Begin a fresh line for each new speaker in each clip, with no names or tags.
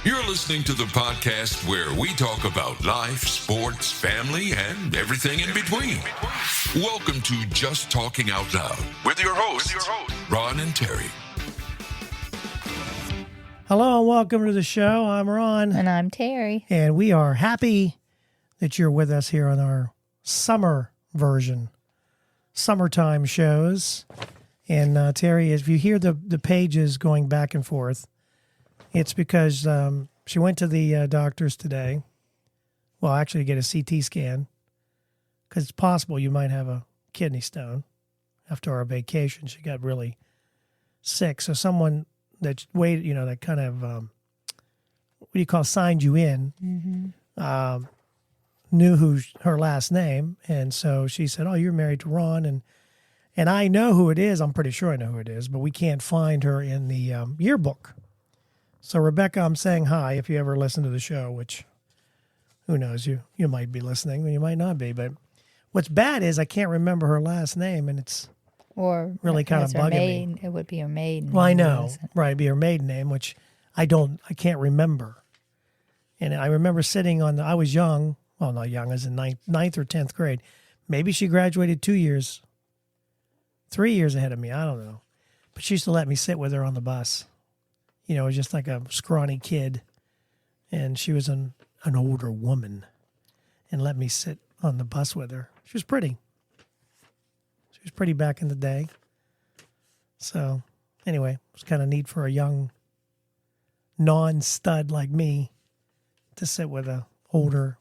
You're listening to the podcast where we talk about life, sports, family, and everything in between. Welcome to Just Talking Out Loud with your hosts, Ron and Terry.
Hello and welcome to the show. I'm Ron.
And I'm Terry.
And we are happy that you're with us here on our summer version, summertime shows. And Terry, if you hear the pages going back and forth, it's because she went to the doctors today. Well, actually, to get a CT scan because it's possible you might have a kidney stone. After our vacation, she got really sick. So someone that waited, that kind of, what do you call, signed you in, knew her last name. And so she said, oh, you're married to Ron. And I know who it is. I'm pretty sure I know who it is, but we can't find her in the yearbook. So, Rebecca, I'm saying hi if you ever listen to the show, which, who knows, you might be listening, and you might not be. But what's bad is I can't remember her last name, and it's really kind of bugging me.
It would be her maiden
Well, I
name,
know, right, it'd be her maiden name, which I can't remember. And I remember sitting I was young, well, not young, I was in ninth or 10th grade. Maybe she graduated 3 years ahead of me, I don't know. But she used to let me sit with her on the bus. It was just like a scrawny kid, and she was an older woman, and let me sit on the bus with her. She was pretty. She was pretty back in the day. So, anyway, it was kind of neat for a young non-stud like me to sit with a older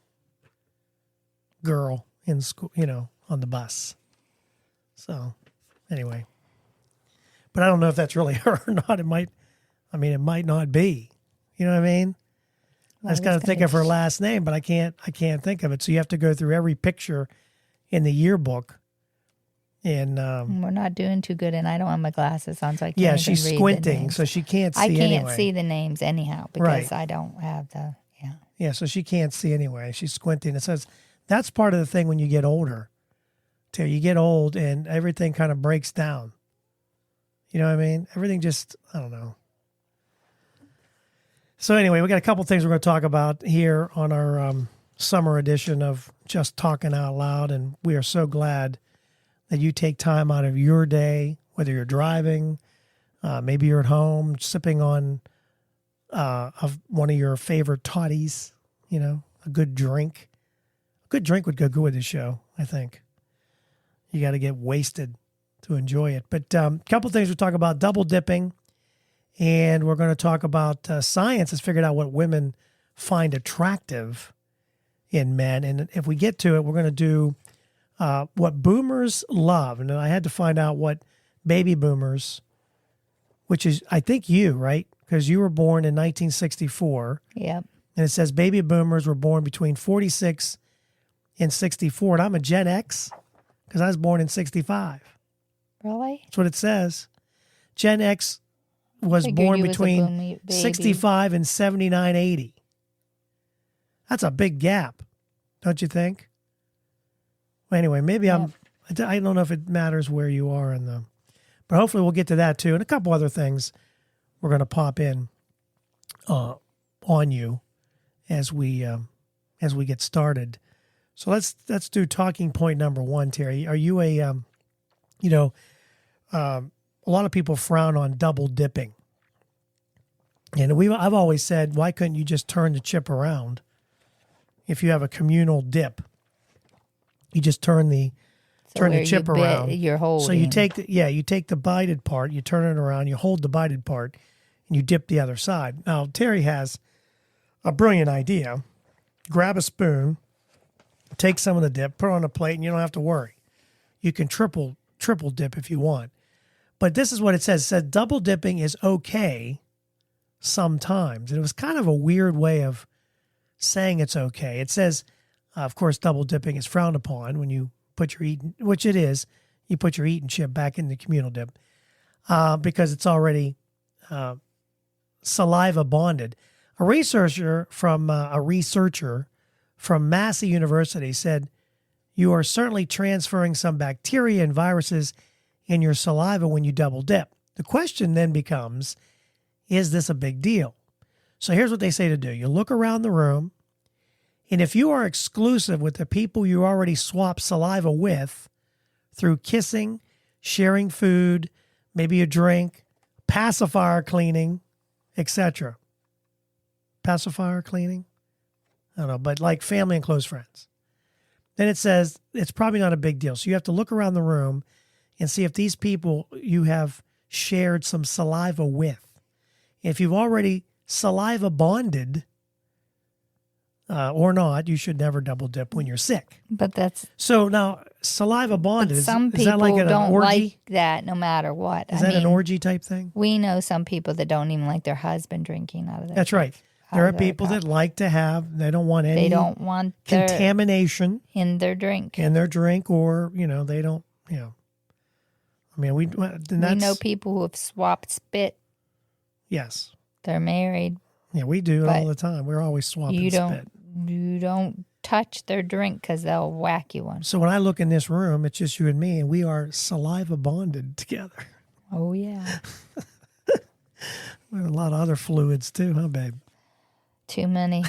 girl in school, on the bus. So, anyway. But I don't know if that's really her or not. It might not be. You know what I mean?
Well,
I just got to think of her last name, but I can't think of it. So you have to go through every picture in the yearbook. And
we're not doing too good, and I don't have my glasses on, so I can't
yeah,
even
she's
read the
squinting,
names.
so she can't see
I can't
anyway.
see the names anyhow because
Right.
I don't have the,
Yeah, so she can't see anyway. She's squinting. It says that's part of the thing when you get older. Till you get old and everything kind of breaks down. You know what I mean? Everything just, I don't know. So anyway, we got a couple things we're going to talk about here on our summer edition of Just Talking Out Loud. And we are so glad that you take time out of your day, whether you're driving, maybe you're at home sipping on one of your favorite toddies, a good drink. A good drink would go good with this show, I think. You got to get wasted to enjoy it. But a couple things we'll talk about: double dipping. And we're going to talk about science has figured out what women find attractive in men. And if we get to it, we're going to do what boomers love. And I had to find out what baby boomers, which is, I think you, right? Because you were born in 1964.
Yep.
And it says baby boomers were born between 46 and 64. And I'm a Gen X because I was born in 65.
Really?
That's what it says. Gen X was
Figured
born
you was a
between
baby.
65 and 7980. That's a big gap, don't you think? Well, anyway, maybe I don't know if it matters where you are but hopefully we'll get to that too. And a couple other things we're going to pop in on you as we get started. So let's do talking point number one, Terry. Are you a lot of people frown on double dipping. And I've always said, why couldn't you just turn the chip around? If you have a communal dip, you just turn the chip around.
You're holding.
So you take the bited part, you turn it around, you hold the bited part, and you dip the other side. Now, Terry has a brilliant idea. Grab a spoon, take some of the dip, put it on a plate, and you don't have to worry. You can triple dip if you want. But this is what it says. It says double dipping is okay sometimes. And it was kind of a weird way of saying it's okay. It says, of course, double dipping is frowned upon when you put your eating, which it is, you put your eating chip back in the communal dip because it's already saliva bonded. A researcher from Massey University said, you are certainly transferring some bacteria and viruses in your saliva when you double dip. The question then becomes, is this a big deal? So here's what they say to do. You look around the room, and if you are exclusive with the people you already swap saliva with through kissing, sharing food, maybe a drink, pacifier cleaning, etc. Pacifier cleaning? I don't know, but like family and close friends. Then it says it's probably not a big deal. So you have to look around the room and see if these people you have shared some saliva with. If you've already saliva bonded or not, you should never double dip when you're sick.
But that's
So now saliva bonded,
some
is
people
that like an
don't
orgy?
like that no matter what.
Is that an orgy type thing?
We know some people that don't even like their husband drinking out of their
That's right. There are people that like to have, they don't want any
they don't want their
contamination
in their drink.
in their drink, or, they don't, I mean, we
know people who have swapped spit.
Yes.
They're married.
Yeah, we do it
But
all the time. We're always swapping spit.
You don't touch their drink because they'll whack you one.
So when I look in this room, it's just you and me, and we are saliva bonded together.
Oh, yeah.
We have a lot of other fluids too, huh, babe?
Too many.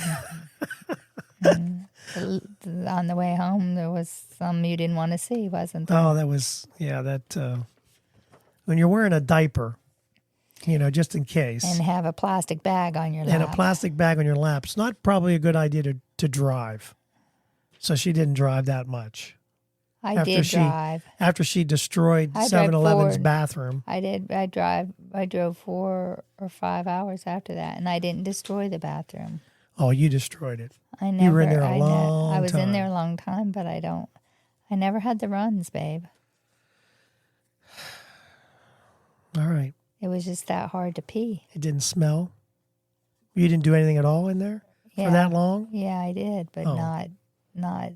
On the way home, there was some you didn't want to see, wasn't there?
Oh, that was, when you're wearing a diaper, just in case.
And have a plastic bag on your lap.
And a plastic bag on your lap. It's not probably a good idea to drive. So she didn't drive that much.
I did drive.
After she destroyed
I drive
7-Eleven's
forward.
bathroom.
I did. I drove 4 or 5 hours after that, and I didn't destroy the bathroom.
Oh, you destroyed it.
I never.
You were in there a long time.
I was in there a long time, but I never had the runs, babe.
All right.
It was just that hard to pee.
It didn't smell? You didn't do anything at all in there for that long?
Yeah, I did, but not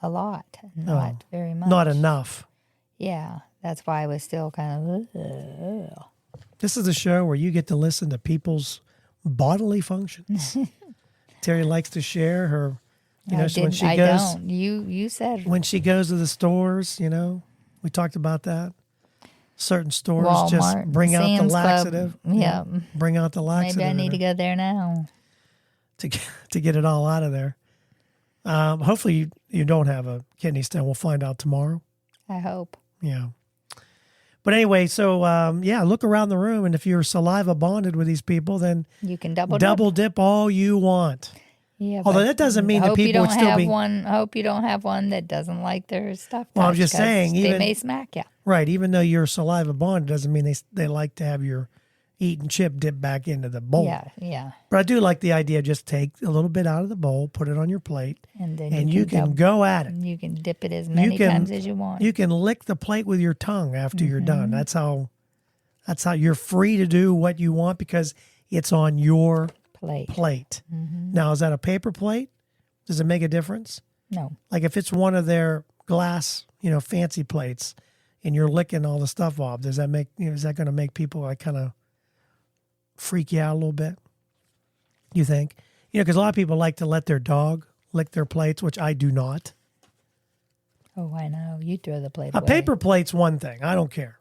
a lot. Not very much.
Not enough.
Yeah, that's why I was still kind of.
This is a show where you get to listen to people's bodily functions. Terry likes to share her, when she goes.
I don't. You said
when she goes to the stores. We talked about that. Certain stores
Walmart,
just bring out the
Sam's
laxative.
Club. Yeah.
Bring out the laxative.
Maybe I need to go there now
to get it all out of there. Hopefully you don't have a kidney stone. We'll find out tomorrow.
I hope.
Yeah. But anyway, so look around the room, and if you're saliva bonded with these people, then
you can double
dip all you want.
Yeah,
although that doesn't mean that people would still be.
I hope you don't have one that doesn't like their stuff.
Well, I'm just saying,
they may smack you.
Right, even though you're saliva bonded, doesn't mean they like to have your eaten chip dip back into the bowl.
Yeah.
But I do like the idea. Just take a little bit out of the bowl, put it on your plate,
and then
you can go at it.
You can dip it as many times as you want.
You can lick the plate with your tongue after you're done. That's how you're free to do what you want because it's on your plate. Now, is that a paper plate? Does it make a difference?
No.
Like if it's one of their glass, fancy plates, and you're licking all the stuff off, does that make is that going to make people like kind of freak you out a little bit? You think? Because a lot of people like to let their dog lick their plates, which I do not.
Oh, I know. You throw the plate
away.
A
paper plate's one thing. I don't care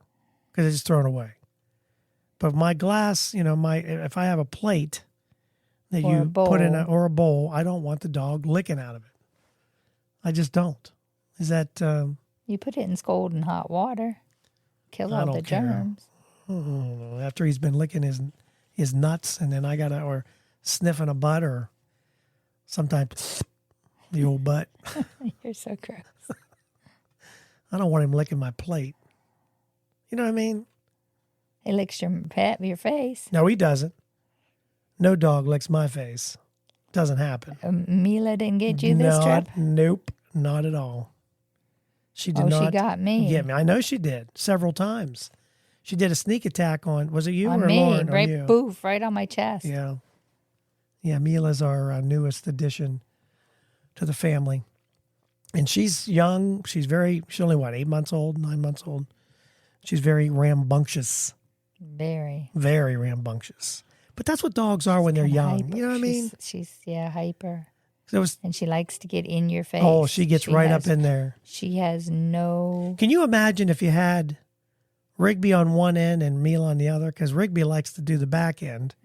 because it's just thrown away. But my glass, if I have a plate that
or
you put in or a bowl, I don't want the dog licking out of it. I just don't. Is that...
you put it in scalding hot water. Kill all the germs.
After he's been licking his nuts, and then or sniffing a butt, or sometimes the old butt.
You're so gross.
I don't want him licking my plate. You know what I mean?
He licks your face.
No, he doesn't. No dog licks my face. Doesn't happen.
Mila didn't get you this trip?
Nope, not at all. She did not.
She got me.
Get me. I know she did several times. She did a sneak attack on. Was it you
on
or
me?
Lauren?
Right,
you?
Boof, right on my chest.
Yeah. Mila's our newest addition to the family, and she's young. She's only 8 months old, 9 months old. She's very rambunctious.
Very
rambunctious. But that's what dogs are when they're young.
Hyper.
You know what I mean?
She's hyper.
And
she likes to get in your face.
Oh, she gets up in there.
She has no...
Can you imagine if you had Rigby on one end and Mila on the other, because Rigby likes to do the back end.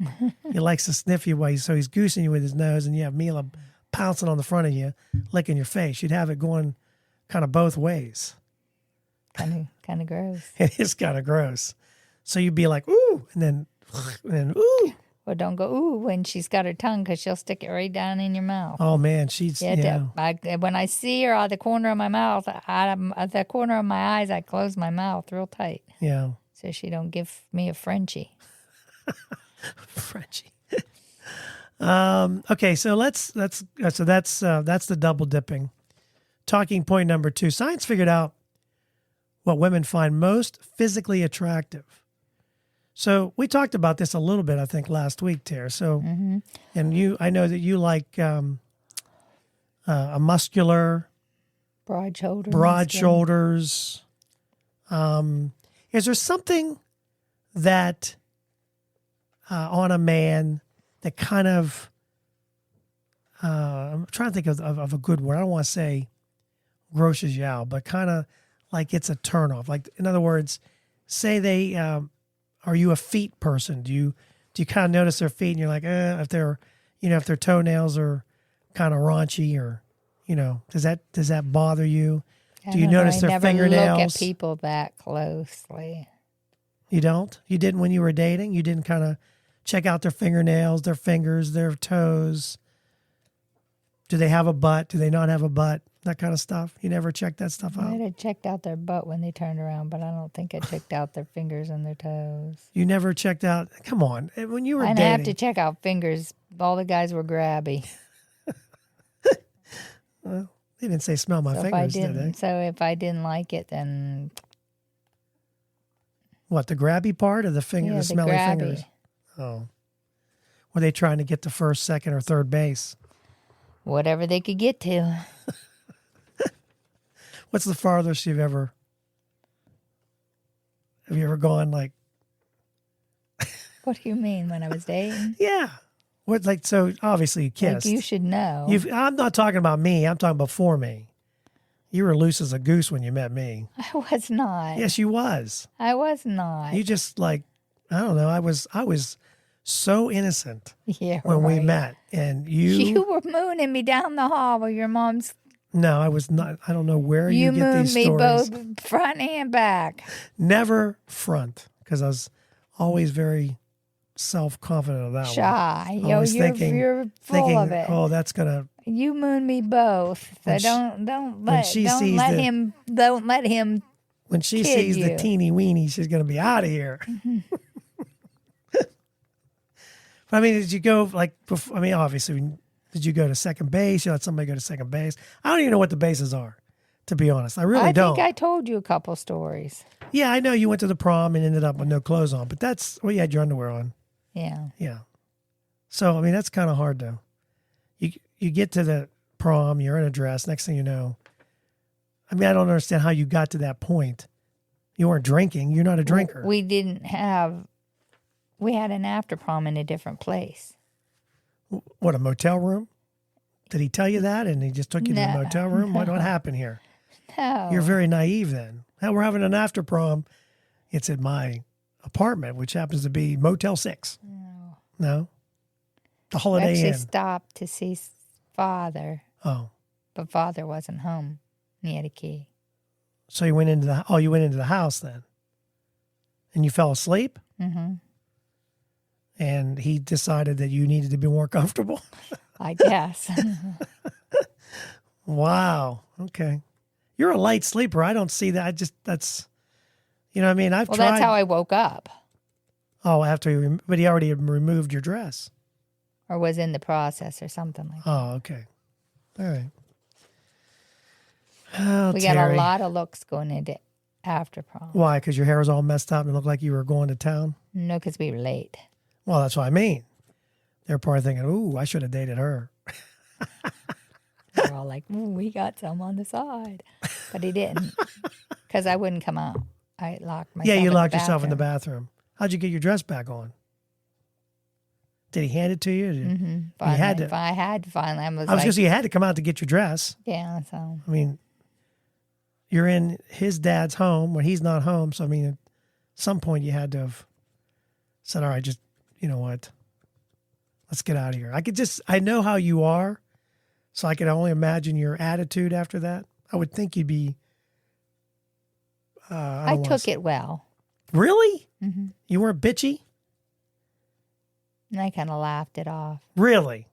He likes to sniff you while so he's goosing you with his nose, and you have Mila pouncing on the front of you, licking your face. You'd have it going kind of both ways.
Kind of gross.
It is kind of gross. So you'd be like, ooh, and then ooh.
Well, don't go ooh when she's got her tongue, because she'll stick it right down in your mouth.
Oh man, she's
When I see her out of the corner of my mouth, out of the corner of my eyes, I close my mouth real tight.
Yeah.
So she don't give me a Frenchie.
Frenchie. Okay, so that's the double dipping. Talking point number 2. Science figured out what women find most physically attractive. So we talked about this a little bit, I think, last week, Tara. So, and I know that you like a muscular,
broad
shoulders. Is there something that on a man that kind of, I'm trying to think of a good word. I don't want to say grosses you out, but kind of like it's a turnoff. Like, in other words, say they, are you a feet person? Do you kind of notice their feet and you're like, if their toenails are kind of raunchy, or, does that bother you? Do you notice their fingernails?
I never look at people that closely.
You don't? You didn't when you were dating? You didn't kind of check out their fingernails, their fingers, their toes? Do they have a butt? Do they not have a butt? That kind of stuff. You never checked that stuff out?
I might have checked out their butt when they turned around, but I don't think I checked out their fingers and their toes.
You never checked out? Come on. When you were dating.
I have to check out fingers. All the guys were grabby.
Well, they didn't say smell my fingers, did they?
So if I didn't like it, then...
What, the grabby part or the finger, the smelly fingers? Oh. Were they trying to get to first, second, or third base?
Whatever they could get to.
What's the farthest have you ever gone, like?
What do you mean, when I was dating?
Yeah. What, like, so obviously you kissed.
Like, you should know.
I'm not talking about me. I'm talking before me. You were loose as a goose when you met me.
I was not.
Yes, you was.
I was not.
You just, like, I don't know. I was so innocent when we met, and
you were mooning me down the hall with your mom's.
No, I was not. I don't know where you get these stories.
You mooned me both front and back.
Never front, because I was always very self-confident of that
Shy.
one.
You're full of it.
Oh, that's gonna.
You moon me both. So don't let him.
When she sees the teeny weeny, she's gonna be out of here. I mean, did you go before, obviously, did you go to second base? You let somebody go to second base? I don't even know what the bases are, to be honest. I really don't.
I think I told you a couple stories.
Yeah, I know you went to the prom and ended up with no clothes on, but you had your underwear on.
Yeah.
Yeah. So, that's kind of hard, though. You get to the prom, you're in a dress, next thing you know. I don't understand how you got to that point. You weren't drinking. You're not a drinker.
We had an after prom in a different place.
What, a motel room? Did he tell you that and he just took you to the motel room? What happened here?
No.
You're very naive then. We're having an after prom. It's at my apartment, which happens to be Motel 6. No? The Holiday Inn.
We actually stopped to see Father.
Oh.
But Father wasn't home. He had a key.
So you went into the house then? And you fell asleep?
Mm-hmm.
And he decided that you needed to be more comfortable?
I guess.
Wow. Okay. You're a light sleeper. I don't see that. That's, I've tried.
That's how I woke up.
Oh, but he already removed your dress.
Or was in the process or something like that.
Oh, okay. All right. Oh,
we
Terry.
got a lot of looks going into after prom.
Why? Because your hair was all messed up and it looked like you were going to town?
No, because we were late.
Well, that's what I mean. They're probably thinking, ooh, I should have dated her.
We're all like, ooh, we got some on the side. But he didn't. Because I wouldn't come out. I locked myself in the bathroom.
Yeah, you locked yourself in the bathroom. How'd you get your dress back on? Did he hand it to you?
Mm-hmm.
Finally,
I had to finally. I was
going to say you had to come out to get your dress.
Yeah, so.
You're in his dad's home when he's not home. So, some point you had to have said, all right, just, you know what? Let's get out of here. I know how you are, so I can only imagine your attitude after that. I would think you'd be.
I took it well.
Really?
Mm-hmm.
You weren't bitchy?
And I kind of laughed it off.
Really?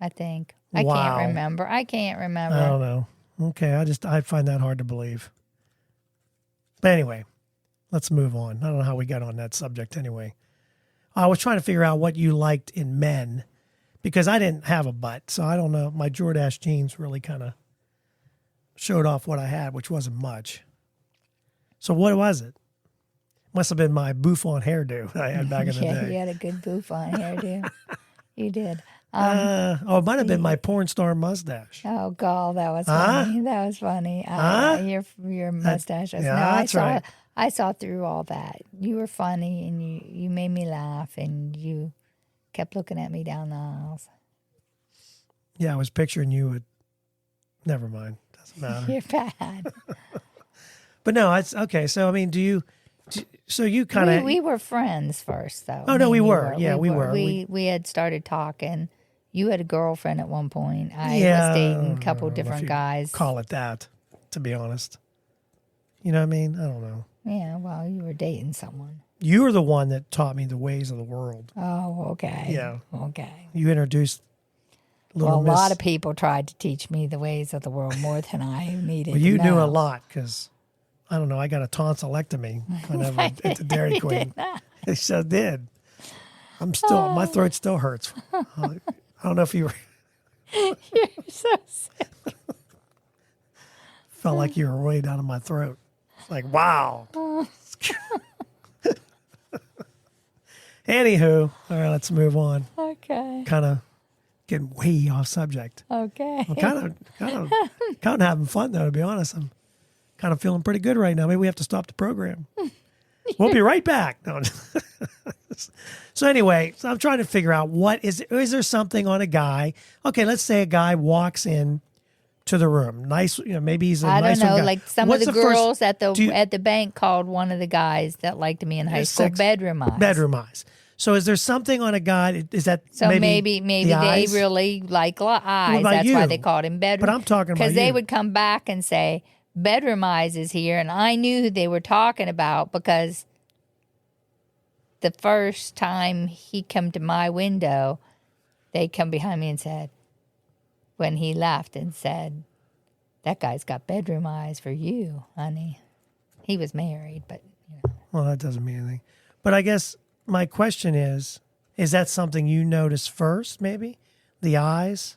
I think. I
Wow.
can't remember. I
don't know. Okay, I find that hard to believe. But anyway, let's move on. I don't know how we got on that subject anyway. I was trying to figure out what you liked in men because I didn't have a butt, so I don't know. My Jordache jeans really kind of showed off what I had, which wasn't much. So what was it? Must have been my bouffant hairdo I had back in the
Yeah,
day.
you had a good bouffant hairdo. You did.
It might have been my porn star mustache.
Oh God, that was funny. That was funny. Your mustache.
Yeah, that's right.
I saw through all that. You were funny, and you made me laugh, and you kept looking at me down the aisles.
Yeah, I was picturing you with. Never mind. Doesn't matter.
You're bad.
But no, it's okay. So I mean, so you kind of
we were friends first, though.
Oh no, we
Me and you
were. Yeah, we were.
We had started talking. You had a girlfriend at one point. I
Yeah,
was dating a couple
I don't know if
different
you
guys.
Call it that, to be honest. You know what I mean? I don't know.
Yeah, well, you were dating someone.
You were the one that taught me the ways of the world.
Oh, okay.
Yeah.
Okay.
You introduced
Well,
Little
a lot
Miss.
of people tried to teach me the ways of the world more than I needed.
Well, you
to
knew
know.
a lot because I don't know. I got a tonsillectomy whenever at the Dairy Queen. It sure did. My throat still hurts. I don't know if you were.
You're so sick.
Felt like you were way down in my throat. It's like, wow. Anywho, all right, let's move on.
Okay.
Kind of getting way off subject.
Okay.
I'm kind of having fun though, to be honest. I'm kind of feeling pretty good right now. Maybe we have to stop the program. We'll be right back. No. So anyway, I'm trying to figure out is there something on a guy? Okay, let's say a guy walks in to the room. Nice, maybe he's a
I
nice
don't know.
guy.
Like some
What's
of the
first-
girls at
do you-
the bank called one of the guys that liked me in high school
sex-
bedroom eyes.
bedroom eyes. So is there something on a guy? Is that
So maybe
the
they
eyes?
really like eyes.
about
That's why
you?
they called him bedroom.
But I'm talking about
because they
you.
would come back and say bedroom eyes is here, and I knew who they were talking about because the first time he come to my window, they come behind me and said, when he left and said, that guy's got bedroom eyes for you, honey. He was married, but
Well, that doesn't mean anything. But I guess my question is that something you notice first, maybe? The eyes?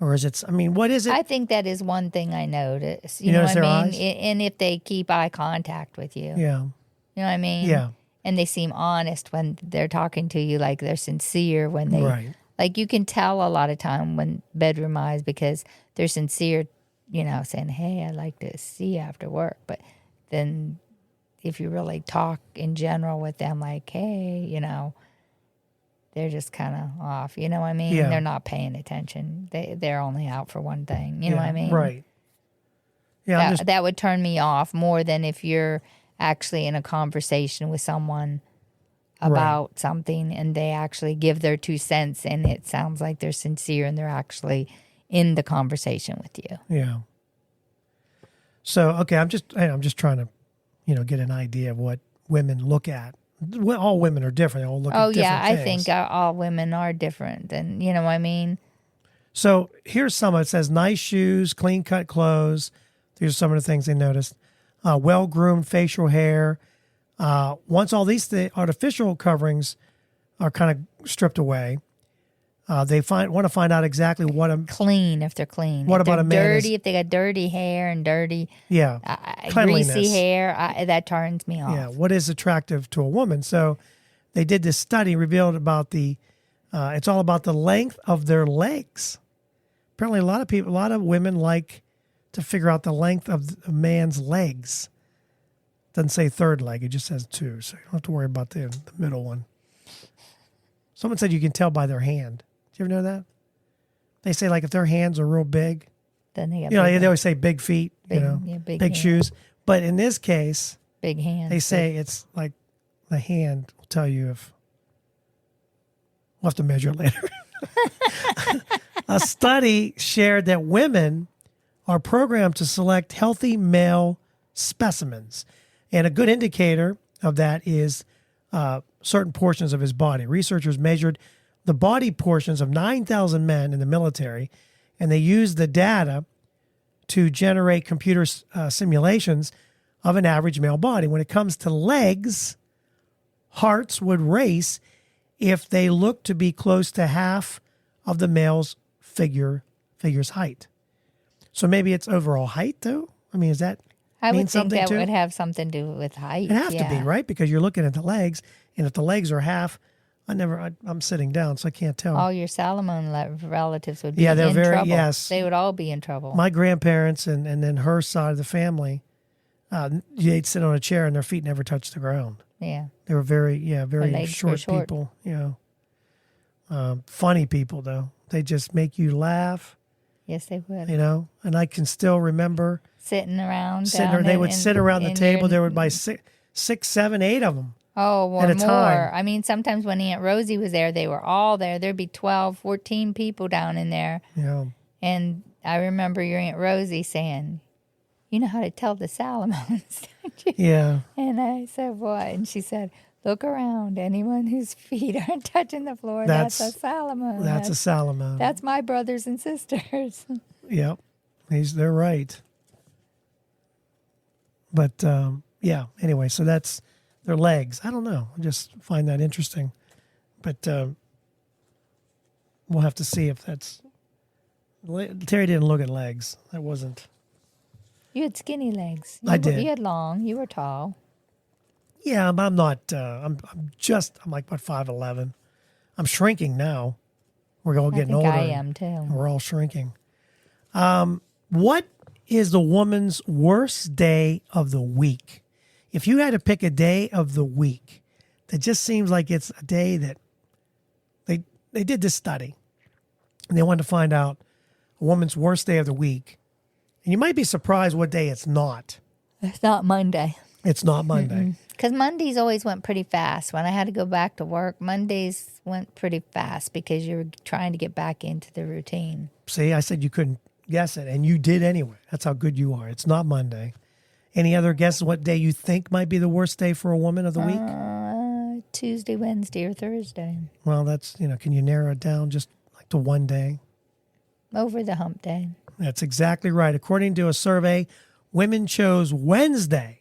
Or is it, what is it?
I think that is one thing I notice.
You
know
notice
what
their
I mean?
eyes?
And if they keep eye contact with you.
Yeah.
You know what I mean?
Yeah.
And they seem honest when they're talking to you, like they're sincere when they,
Right.
like you can tell a lot of time when bedroom eyes because they're sincere, saying, hey, I'd like to see you after work. But then if you really talk in general with them, like, hey, they're just kind of off. You know what I mean?
Yeah.
They're not paying attention. They're only out for one thing. You know what I mean?
Right. Yeah.
That would turn me off more than if you're actually in a conversation with someone about something and they actually give their 2 cents and it sounds like they're sincere and they're actually in the conversation with you.
Yeah. So, okay, I'm just trying to, get an idea of what women look at. Well, all women are different. They all look at different
I
things.
think all women are different and you know what I mean?
So here's some. It says nice shoes, clean cut clothes. These are some of the things they noticed. Well groomed facial hair. Once all these artificial coverings are kind of stripped away, they want to find out exactly what a
Clean if they're clean.
What
if
about
they're
a man
dirty? If they got dirty hair and dirty,
cleanliness.
greasy hair, that turns me off.
Yeah, what is attractive to a woman? So they did this study revealed about it's all about the length of their legs. Apparently, a lot of women like to figure out the length of a man's legs. Doesn't say third leg; it just says 2, so you don't have to worry about the middle one. Someone said you can tell by their hand. Do you ever know that? They say like if their hands are real big,
Then they got
they always say big feet,
big
big
hands.
shoes. But in this case,
big hands.
they say it's like the hand will tell you if we'll have to measure it later. A study shared that women are programmed to select healthy male specimens. And a good indicator of that is certain portions of his body. Researchers measured the body portions of 9,000 men in the military, and they used the data to generate computer simulations of an average male body. When it comes to legs, hearts would race if they looked to be close to half of the male's figure's height. So maybe it's overall height, though? I mean, is that
I
mean
would think
something
that
too?
would have something to do with height.
It have to be, right? Because you're looking at the legs, and if the legs are half, I'm sitting down, so I can't tell.
All your Salomon relatives would be
Yeah, they're
in
very-
trouble.
yes.
They would all be in trouble.
My grandparents and then her side of the family, they'd sit on a chair and their feet never touched the ground.
yeah.
They were very
legs
short,
were short.
people. Funny people though. They just make you laugh,
Yes, they would.
And I can still remember
Sitting around.
they would sit around the table. There would be
six.
6, 7, 8 of them.
Oh, or
at a
more.
time.
I mean, sometimes when Aunt Rosie was there, they were all there. There'd be 12, 14 people down in there.
Yeah.
And I remember your Aunt Rosie saying, you know how to tell the Salomons, don't you?
Yeah.
And I said, what? And she said, look around. Anyone whose feet aren't touching the floor, that's a Salomon.
That's a Salomon.
That's my brothers and sisters.
Yep. They're right. But anyway, so that's their legs. I don't know. I just find that interesting. But we'll have to see if that's Terry didn't look at legs. That wasn't.
You had skinny legs.
I did.
You had long. You were tall.
Yeah, but I'm not I'm like about 5'11". I'm shrinking now. We're all getting
I think
older.
I am too.
We're all shrinking. What is the woman's worst day of the week? If you had to pick a day of the week that just seems like it's a day that they did this study and they wanted to find out a woman's worst day of the week. And you might be surprised what day it's not.
It's not Monday.
It's not Monday.
Because Mondays always went pretty fast. When I had to go back to work, Mondays went pretty fast because you were trying to get back into the routine.
See, I said you couldn't guess it, and you did anyway. That's how good you are. It's not Monday. Any other guesses what day you think might be the worst day for a woman of the week?
Tuesday, Wednesday, or Thursday.
Well, that's, can you narrow it down just like to one day?
Over the hump day.
That's exactly right. According to a survey, women chose Wednesday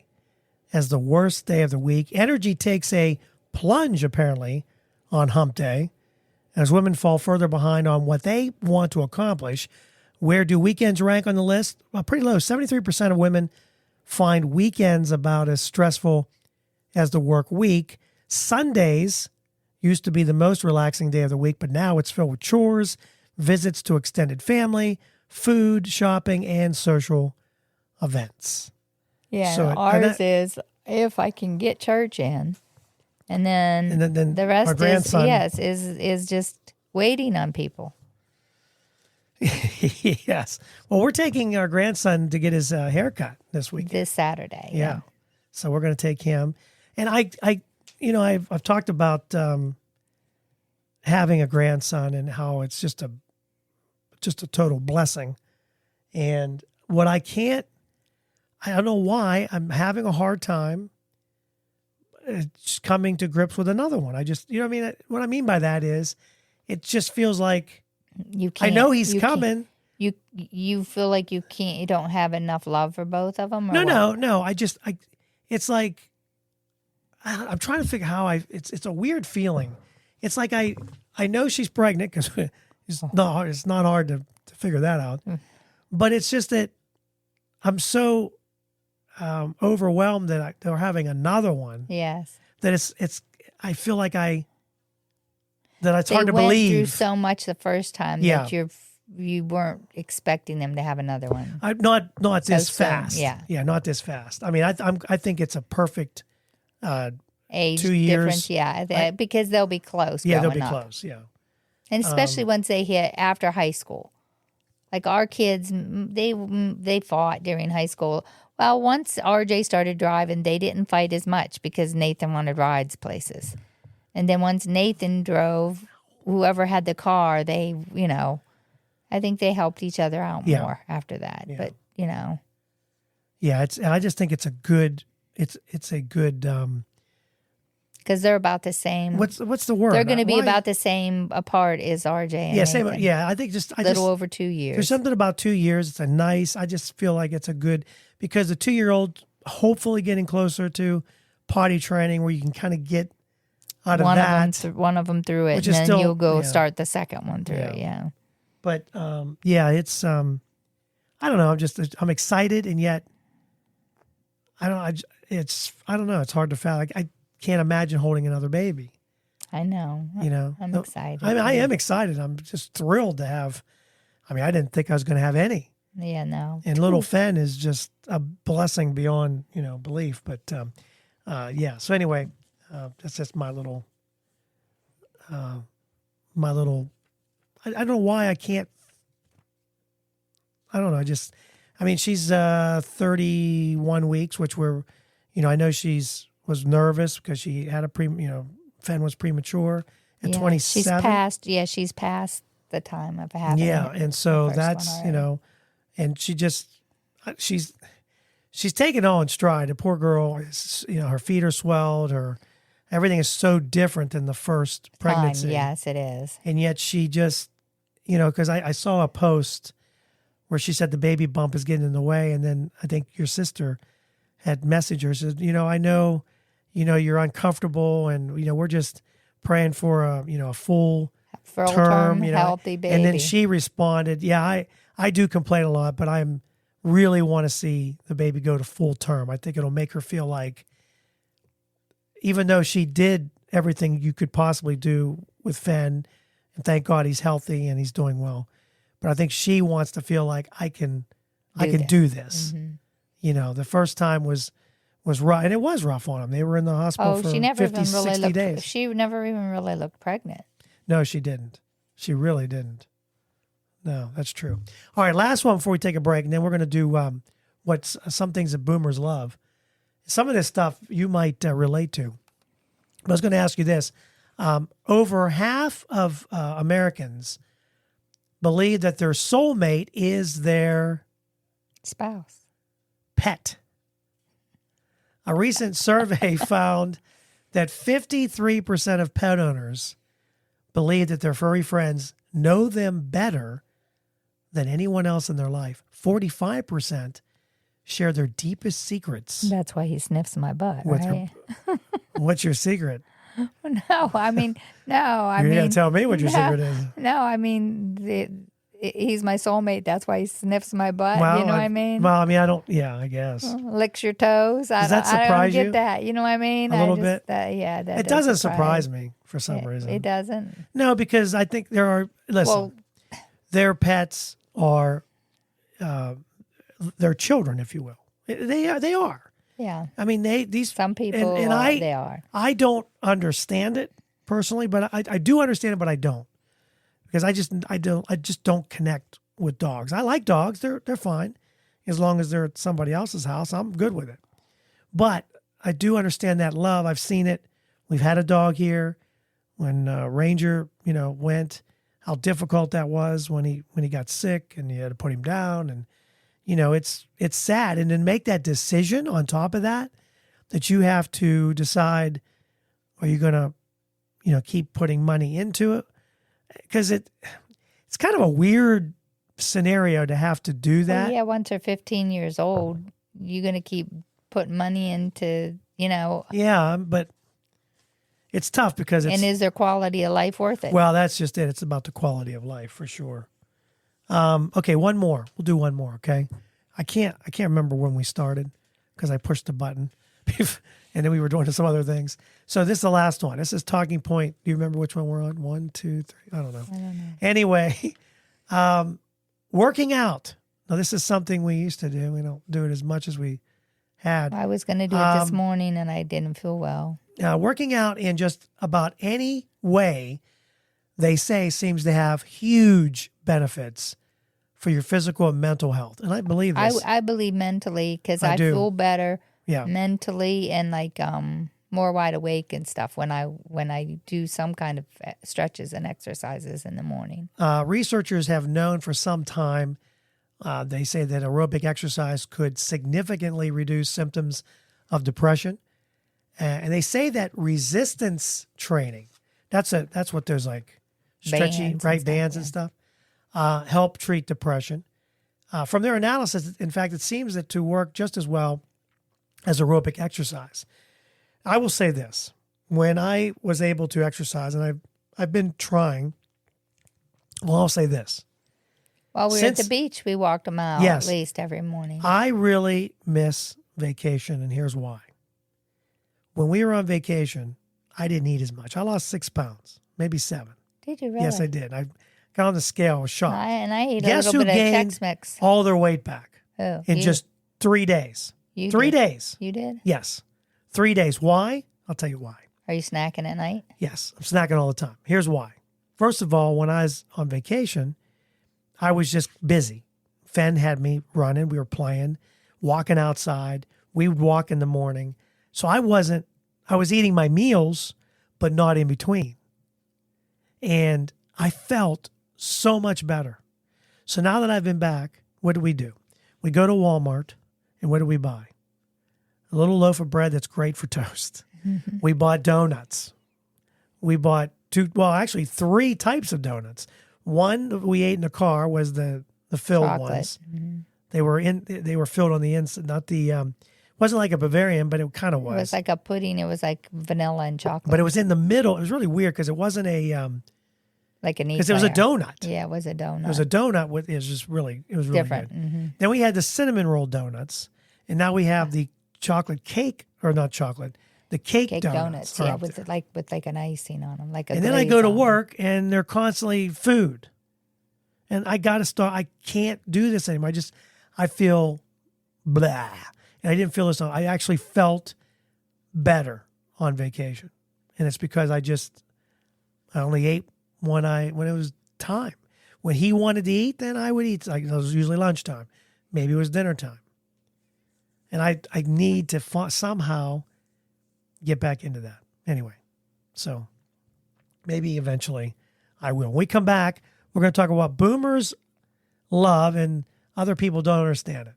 as the worst day of the week. Energy takes a plunge, apparently, on hump day, as women fall further behind on what they want to accomplish. Where do weekends rank on the list? Well, pretty low. 73% of women find weekends about as stressful as the work week. Sundays used to be the most relaxing day of the week, but now it's filled with chores, visits to extended family, food, shopping, and social events.
Yeah,
So,
ours is if I can get church in, and then the rest
our grandson,
is just waiting on people.
Yes. Well, we're taking our grandson to get his haircut this weekend.
This Saturday.
Yeah. So we're going to take him. And I've talked about having a grandson and how it's just a total blessing. And what I don't know why I'm having a hard time just coming to grips with another one. I just, what I mean? What I mean by that is it just feels like
You can't,
I know he's
you
coming.
can't- You feel like you don't have enough love for both of them? Or
No. It's like, I'm trying to figure how it's a weird feeling. It's like I know she's pregnant because it's not hard to figure that out. But it's just that I'm so overwhelmed that they're having another one.
Yes.
That I feel like it's
They
hard to
went
believe.
through so much the first time
Yeah.
that you weren't expecting them to have another one.
Not this
soon,
fast.
yeah.
Not this fast. I mean, I think it's a perfect.
Age
2 years.
difference, yeah, because they'll be close.
Yeah, they'll
growing
be
up.
close. Yeah.
And especially once they hit after high school. Like our kids, they fought during high school. Well, once RJ started driving, they didn't fight as much because Nathan wanted rides places. And then once Nathan drove, whoever had the car, they, I think they helped each other out more after that.
Yeah.
But,
Yeah, I just think it's a good
because they're about the same.
what's the word?
They're going to be
Why-
about the same apart as RJ and
Yeah,
Nathan.
same. Yeah, I think
Little over 2 years.
there's something about 2 years. I just feel like it's a good, because the 2-year-old hopefully getting closer to potty training where you can kind of get out of that.
One of them through it,
Which
and
is
then
still-
you'll go
yeah.
start the second one through it.
Yeah.
Yeah.
But it's I don't know. I'm excited, and yet I don't know. It's hard to fathom. I can't imagine holding another baby.
I know. I'm excited.
I am excited. I'm just thrilled to have. I didn't think I was going to have any.
Yeah, no.
And little Fen is just a blessing beyond belief. But yeah. So anyway, that's just my little. I don't know why I can't. I don't know. She's 31 weeks, which I know was nervous because she had Fen was premature at 27.
She's past the time of having.
Yeah, and so
first
that's
one already.
and she's taken all in stride. The poor girl is, her feet are swelled, everything is so different than the first pregnancy.
Yes, it is.
And yet she just, because I saw a post where she said the baby bump is getting in the way, and then I think your sister had messaged her, said, I know, you're uncomfortable, and we're just praying for a full term,
healthy baby.
And then she responded, yeah, I do complain a lot, but I'm really want to see the baby go to full term. I think it'll make her feel like, even though she did everything you could possibly do with Fen, and thank God he's healthy and he's doing well, but I think she wants to feel like I can do this.
Mm-hmm.
The first time was rough, and it was rough on them. They were in the hospital for 50, 60 days.
She never even really looked pregnant.
No, she didn't. She really didn't. No, that's true. All right, last one before we take a break, and then we're going to do what's some things that boomers love. Some of this stuff you might relate to. But I was going to ask you this. Over half of Americans believe that their soulmate is their
spouse,
pet. A recent survey found that 53% of pet owners believe that their furry friends know them better than anyone else in their life. 45% share their deepest secrets.
That's why he sniffs my butt,
What's
right?
What's your secret?
No, I mean,
You're going to tell me what your secret is.
No, I mean, he's my soulmate. That's why he sniffs my butt. You know what I mean?
Well, I don't, yeah, I guess.
Licks your toes.
Does that surprise
I don't
you?
get that. You know what I mean?
A little bit?
Yeah, that
It doesn't surprise me for some reason.
It doesn't?
No, because I think their pets are their children, if you will. They are.
Yeah.
I mean,
some people they are.
I don't understand it personally, but I do understand it, but I don't, because I just don't connect with dogs. I like dogs; they're fine, as long as they're at somebody else's house. I'm good with it. But I do understand that love. I've seen it. We've had a dog here when Ranger, went. How difficult that was when he got sick and you had to put him down, and it's sad. And then make that decision on top of that you have to decide, are you going to, keep putting money into it? Because it's kind of a weird scenario to have to do that.
Well, yeah, once they're 15 years old, you're going to keep putting money into,
Yeah, but it's tough because
and is their quality of life worth it?
Well, that's just it. It's about the quality of life for sure. Okay, one more. We'll do one more. Okay, I can't remember when we started because I pushed the button, and then we were doing some other things. So this is the last one. This is Talking Point. Do you remember which one we're on? 1, 2, 3. I don't know. Anyway, working out. Now this is something we used to do. We don't do it as much as we had.
I was going to do it this morning, and I didn't feel well.
Working out in just about any way, they say, seems to have huge benefits for your physical and mental health. And I believe this.
I believe mentally because
I
I
do.
feel better
Yeah.
mentally and like more wide awake and stuff when I do some kind of stretches and exercises in the morning.
Researchers have known for some time, they say that aerobic exercise could significantly reduce symptoms of depression. And they say that resistance training, that's what there's like stretchy, bands and stuff, help treat depression. From their analysis, in fact, it seems that to work just as well as aerobic exercise. I will say this. When I was able to exercise, and I've been trying, well, I'll say this.
While we were at the beach, we walked a mile
Yes.
at least every morning.
I really miss vacation, and here's why. When we were on vacation, I didn't eat as much. I lost 6 pounds, maybe 7.
Did you really?
Yes, I did. I got on the scale, I was shocked.
And I ate
Guess
a
who
little bit of
gained
Tex-Mex.
all their weight back
Who?
in
You?
just 3 days?
You
3
did.
days.
You did?
Yes. 3 days. Why? I'll tell you why.
Are you snacking at night?
Yes, I'm snacking all the time. Here's why. First of all, when I was on vacation, I was just busy. Fen had me running. We were playing, walking outside. We would walk in the morning. So I was eating my meals, but not in between. And I felt so much better. So now that I've been back, what do? We go to Walmart, and what do we buy? A little loaf of bread that's great for toast. We bought donuts. We bought 3 types of donuts. One that we ate in the car was the filled
Chocolate.
ones.
Mm-hmm.
They were filled on the inside, not the wasn't like a Bavarian, but it kind of
It was like a pudding. It was like vanilla and chocolate.
But it was in the middle. It was really weird because it wasn't a
like an
because it was a donut.
Yeah, it was a donut.
It was a donut with it was really
different.
good.
Mm-hmm.
Then we had the cinnamon roll donuts, and now we have the chocolate cake or not chocolate, the cake donuts.
Yeah, with an icing on them, like a.
And then I go to
glaze on
work, and they're constantly food, and I got to start. I can't do this anymore. I feel blah, and I didn't feel this. I actually felt better on vacation, and it's because I only ate when it was time. When he wanted to eat, then I would eat. Like it was usually lunchtime, maybe it was dinner time, and I need to somehow get back into that anyway. So maybe eventually I will. When we come back, we're going to talk about boomers love and other people don't understand it.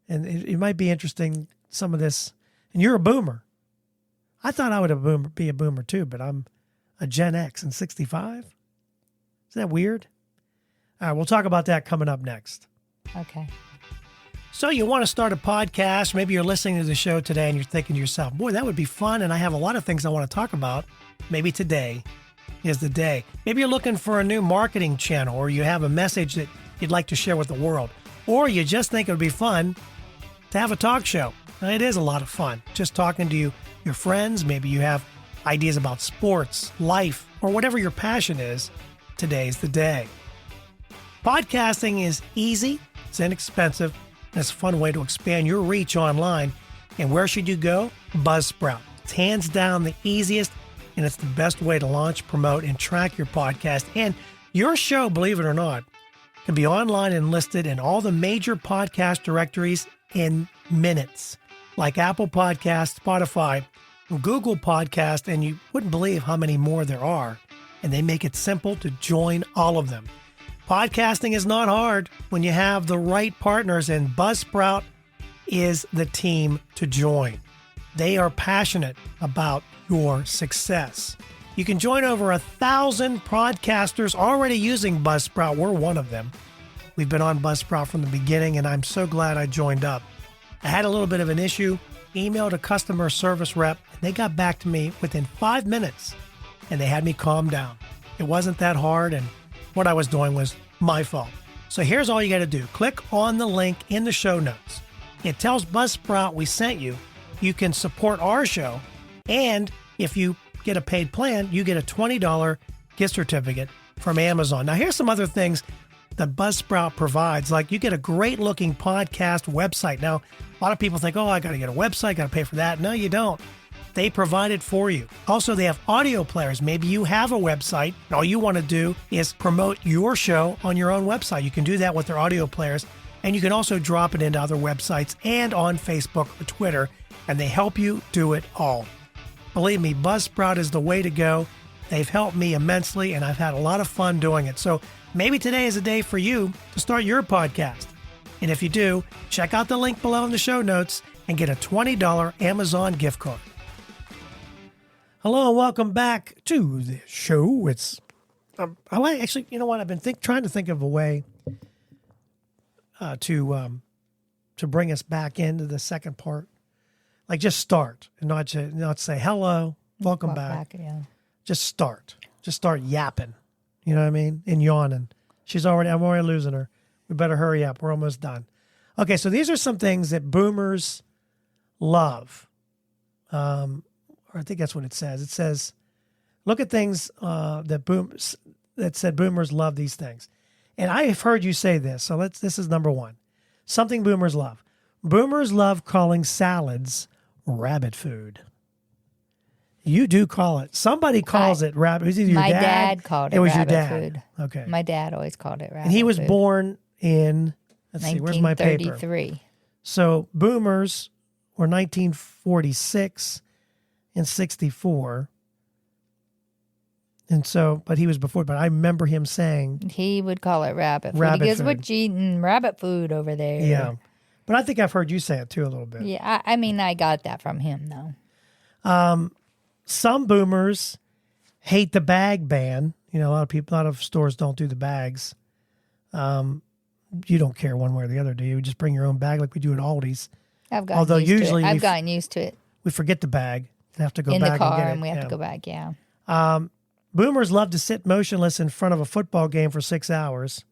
And it might be interesting, some of this. And you're a boomer. I thought I would be a boomer too, but I'm a Gen X and 65. Is that weird? All right, we'll talk about that coming up next.
Okay.
So you want to start a podcast, maybe you're listening to the show today and you're thinking to yourself, boy, that would be fun, and I have a lot of things I want to talk about. Maybe today is the day. Maybe you're looking for a new marketing channel, or you have a message that you'd like to share with the world, or you just think it would be fun to have a talk show. And it is a lot of fun, just talking to your friends. Maybe you have ideas about sports, life, or whatever your passion is. Today's the day. Podcasting is easy, it's inexpensive, and it's a fun way to expand your reach online. And where should you go? Buzzsprout. It's hands down the easiest, and it's the best way to launch, promote, and track your podcast. And your show, believe it or not, can be online and listed in all the major podcast directories in minutes, like Apple Podcasts, Spotify, Google Podcast, and you wouldn't believe how many more there are. And they make it simple to join all of them. Podcasting is not hard when you have the right partners, and Buzzsprout is the team to join. They are passionate about your success. You can join over 1,000 podcasters already using Buzzsprout. We're one of them. We've been on Buzzsprout from the beginning, and I'm so glad I joined up. I had a little bit of an issue, emailed a customer service rep, and they got back to me within 5 minutes, and they had me calm down. It wasn't that hard, and what I was doing was my fault. So here's all you got to do. Click on the link in the show notes. It tells Buzzsprout we sent you. You can support our show, and if you get a paid plan, you get a $20 gift certificate from Amazon. Now, here's some other things that Buzzsprout provides. Like, you get a great-looking podcast website. Now, a lot of people think, oh, I got to get a website, got to pay for that. No, you don't. they provide it for you. Also, they have audio players. Maybe you have a website. All you want to do is promote your show on your own website. You can do that with their audio players. And you can also drop it into other websites and on Facebook or Twitter, and they help you do it all. Believe me, Buzzsprout is the way to go. They've helped me immensely, and I've had a lot of fun doing it. So maybe today is a day for you to start your podcast. And if you do, check out the link below in the show notes and get a $20 Amazon gift card. Hello and welcome back to the show. It's actually, you know what? I've been trying to think of a way to bring us back into the second part. Like just start and not say hello, welcome back.
Yeah.
Just start yapping. You know what I mean? And yawning. I'm already losing her. We better hurry up. We're almost done. Okay, so these are some things that boomers love. Or I think that's what it says. It says, look at things that said boomers love these things. And I have heard you say this, so this is number one. Something boomers love. Boomers love calling salads rabbit food. You do call it. Somebody calls it rabbit. Was it your
my
dad?
dad called it
was
rabbit
your dad.
food.
Okay.
My dad always called it rabbit
And he was
food.
born in, let's see, where's my paper?
1933.
So boomers were 1946 and 64. And so, but he was before, but I remember him saying.
He would call it rabbit food.
Rabbit
He goes,
food.
what you eating rabbit food over there?
Yeah. But I think I've heard you say it too a little bit.
Yeah, I mean, I got that from him, though.
Some boomers hate the bag ban. You know, a lot of stores don't do the bags. You don't care one way or the other, do you? Just bring your own bag like we do at Aldi's.
I've gotten
Although
used
usually
to it. I've gotten used to it
We forget the bag and have to go
in
back
the car,
and get it.
and we have
Yeah.
to go back. Yeah.
Boomers love to sit motionless in front of a football game for 6 hours.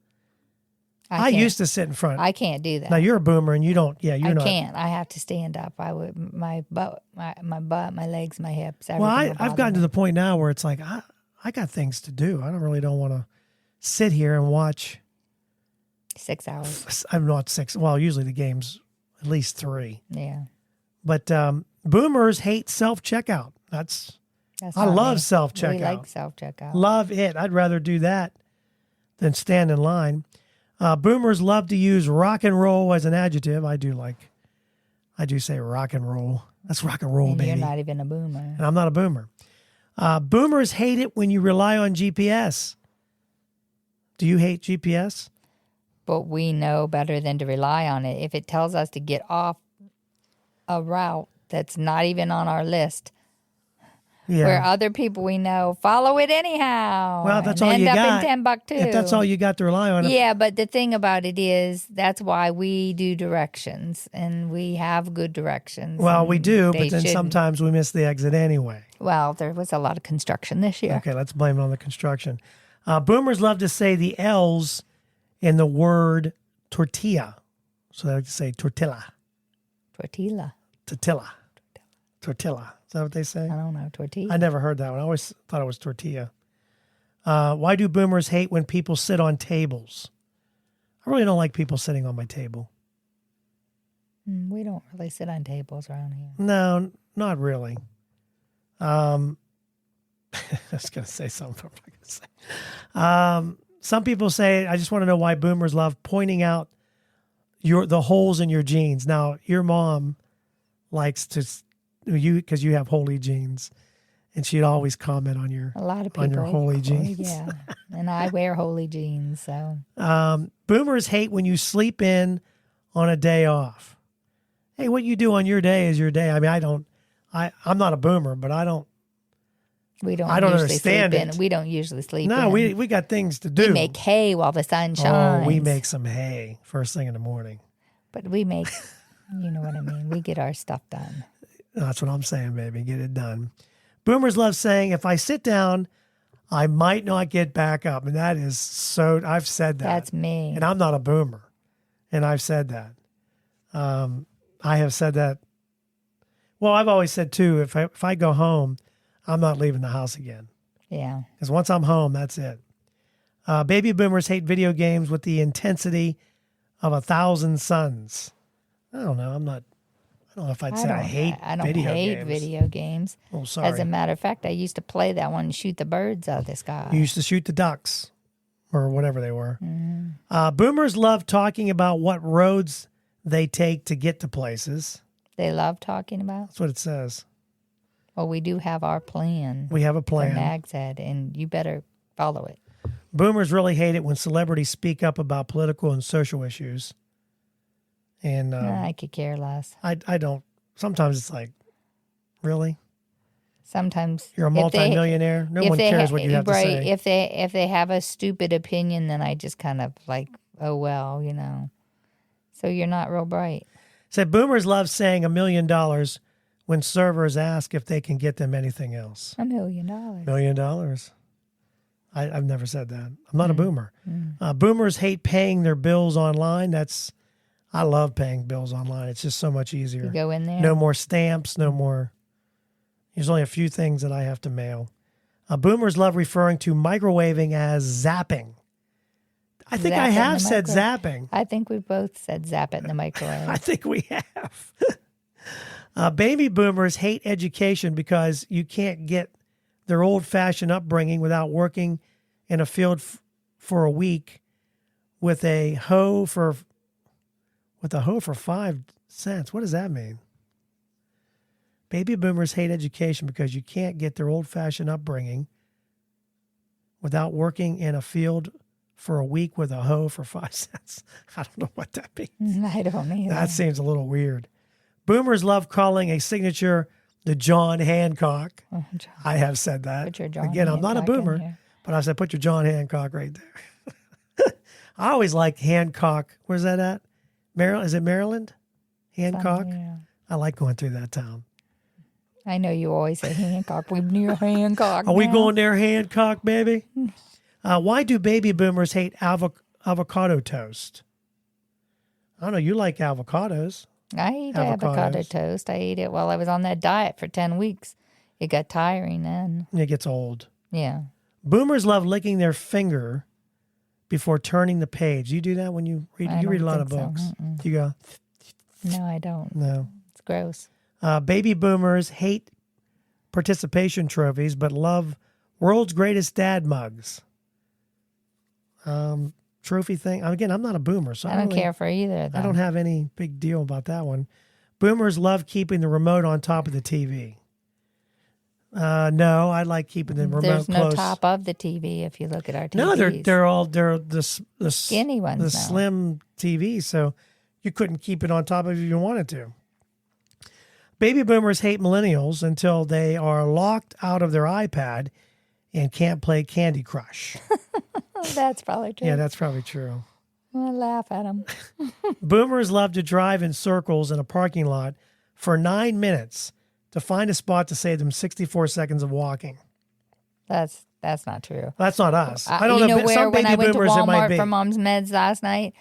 I
can't-
used to sit in front.
I can't do that.
Now you're a boomer and you don't. Yeah, you're
I
not.
can't. I have to stand up. I would my butt, my legs, my hips.
Well,
Everything will
I've
bother
gotten to
me.
the point now where it's like I got things to do. I don't want to sit here and watch.
6 hours.
I'm not 6. Well, usually the game's at least 3.
Yeah.
But boomers hate self-checkout.
That's
I
not
love
me.
self-checkout.
We like self-checkout.
Love it. I'd rather do that than stand in line. Boomers love to use rock and roll as an adjective. I do say rock and roll. That's rock and roll,
And
baby.
you're not even a boomer.
And I'm not a boomer. Boomers hate it when you rely on GPS. Do you hate GPS?
But we know better than to rely on it. If it tells us to get off a route that's not even on our list,
Yeah.
where other people we know follow it anyhow.
Well, that's
and
all
end
you
up
got.
in Timbuktu.
If that's all you got to rely on.
Yeah, but the thing about it is that's why we do directions, and we have good directions.
Well, we
and
do,
they
but then
shouldn't.
sometimes we miss the exit anyway.
Well, there was a lot of construction this year.
Okay, let's blame it on the construction. Boomers love to say the L's in the word tortilla. So they like to say tortilla.
Tortilla.
Tortilla. Tortilla. Is that what they say?
I don't know. Tortilla.
I never heard that one. I always thought it was tortilla. Why do boomers hate when people sit on tables? I really don't like people sitting on my table.
We don't really sit on tables around here.
No, not really. I was going to say something I'm not going to say. Some people say, I just want to know why boomers love pointing out the holes in your jeans. Now, your mom likes to, because you have holy jeans, and she'd always comment on your
A lot of people.
on your holy jeans.
Yeah. And I wear holy jeans, so.
Boomers hate when you sleep in on a day off. Hey, what you do on your day is your day. I mean, I'm not a boomer, but I don't
We
I don't
usually
understand
sleep
it.
in. We don't usually sleep
No,
in.
we got things to do.
We make hay while the sun shines.
Oh, we make some hay first thing in the morning.
But we make, you know what I mean. We get our stuff done.
That's what I'm saying, baby. Get it done. Boomers love saying, if I sit down, I might not get back up. And that is so, I've said that.
That's me.
And I'm not a boomer. And I've said that. I have said that. Well, I've always said too, if I go home, I'm not leaving the house again.
Yeah.
Because once I'm home, that's it. Baby boomers hate video games with the intensity of 1,000 suns. I don't know. I don't know if I'd say I hate
I don't
video
hate
games.
video games.
Oh, sorry.
As a matter of fact, I used to play that one and shoot the birds out of the sky.
You used to shoot the ducks or whatever they were.
Mm-hmm.
Boomers love talking about what roads they take to get to places.
They love talking about.
That's what it says.
Well, we do have our plan.
We have a
For
plan.
Nags Head, and you better follow it.
Boomers really hate it when celebrities speak up about political and social issues. And
I could care less.
I don't. Sometimes it's like, really?
Sometimes
You're a multimillionaire? No one cares what you have to say.
If they have a stupid opinion, then I just kind of like, oh well, you know. So you're not real bright.
Said boomers love saying $1 million when servers ask if they can get them anything else.
$1 million.
$1 million. I've never said that. I'm not a boomer. Boomers hate paying their bills online. I love paying bills online. It's just so much easier.
You go in there.
No more stamps, no more. There's only a few things that I have to mail. Boomers love referring to microwaving as zapping. I think I
Zap it in
have
the
said
microwave.
zapping.
I think we both said zap it in the microwave.
I think we have. Baby boomers hate education because you can't get their old-fashioned upbringing without working in a field for a week with a hoe for 5 cents. What does that mean? Baby boomers hate education because you can't get their old-fashioned upbringing without working in a field for a week with a hoe for 5 cents. I don't know what that means.
I don't either.
That seems a little weird. Boomers love calling a signature the John Hancock.
Oh, John.
I have said that.
Put your John
Again, I'm not a
Hancock in
boomer,
here.
but I said put your John Hancock right there. I always like Hancock. Where's that at? Maryland? Is it Maryland? Hancock?
Yeah.
I like going through that town.
I know you always say Hancock. We're near Hancock.
Are we
now.
going there, Hancock, baby? Why do baby boomers hate avocado toast? I don't know. You like avocados.
I ate avocado
Avocados.
toast. I ate it while I was on that diet for 10 weeks. It got tiring then.
It gets old.
Yeah.
Boomers love licking their finger before turning the page. You do that when you read?
I
You read a
don't
lot of
think so.
books.
Mm-mm.
You go,
No, I don't.
no.
It's gross.
Baby boomers hate participation trophies, but love world's greatest dad mugs. Trophy thing. Again, I'm not a boomer, so
I don't
really-
care for either of them.
I don't have any big deal about that one. Boomers love keeping the remote on top of the TV. No, I like keeping the remote
There's no
close.
top of the TV if you look at our TVs.
No, they're the
Skinny ones
the
now.
slim TV, so you couldn't keep it on top of it if you wanted to. Baby boomers hate millennials until they are locked out of their iPad and can't play Candy Crush.
That's probably true.
Yeah, that's probably true.
I laugh at them.
Boomers love to drive in circles in a parking lot for 9 minutes to find a spot to save them 64 seconds of walking.
That's not true.
That's not us. I don't
you
know.
know where
Some
when I
baby
went to
boomers it might
Walmart
be.
for Mom's Meds last night,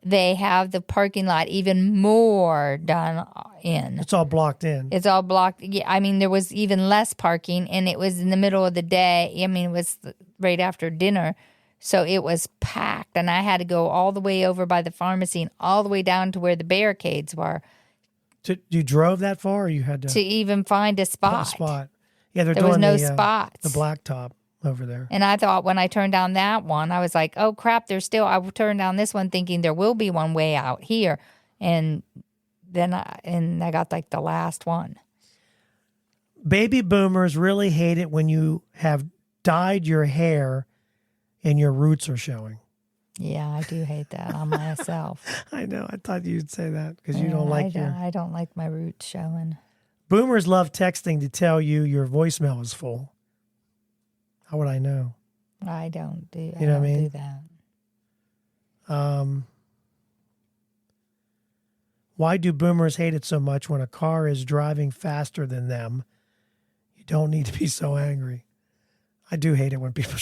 they have the parking lot even more done in.
It's all blocked in.
It's all blocked. Yeah, I mean, there was even less parking, and it was in the middle of the day. I mean, it was right after dinner, so it was packed, and I had to go all the way over by the pharmacy and all the way down to where the barricades were
You drove that far, or you had to
to even find a
find
spot.
a spot? Yeah, they're
There
doing
was no
the
spots.
the blacktop over there.
And I thought when I turned down that one, I was like, oh, crap, there's still, I turned down this one thinking there will be one way out here. And then I got like the last one.
Baby boomers really hate it when you have dyed your hair and your roots are showing.
Yeah, I do hate that on myself.
I know. I thought you'd say that because you don't like your.
I don't like my roots showing.
Boomers love texting to tell you your voicemail is full. How would I know?
I don't do.
You know what I mean?
Do that.
Why do boomers hate it so much when a car is driving faster than them? You don't need to be so angry. I do hate it when people.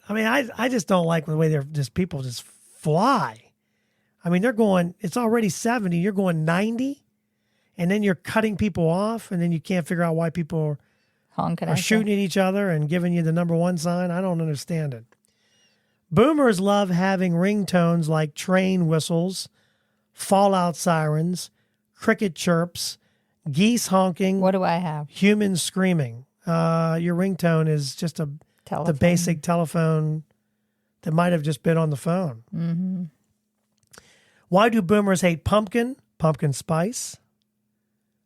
I mean, I just don't like the way people just fly. I mean, they're going. It's already 70. You're going 90, and then you're cutting people off, and then you can't figure out why people
Honking
are
at you.
shooting at each other and giving you the number one sign. I don't understand it. Boomers love having ringtones like train whistles, fallout sirens, cricket chirps, geese honking,
What do I have?
humans screaming. Your ringtone is just the
Telephone.
basic telephone that might have just been on the phone.
Mm-hmm.
Why do boomers hate pumpkin? Pumpkin spice.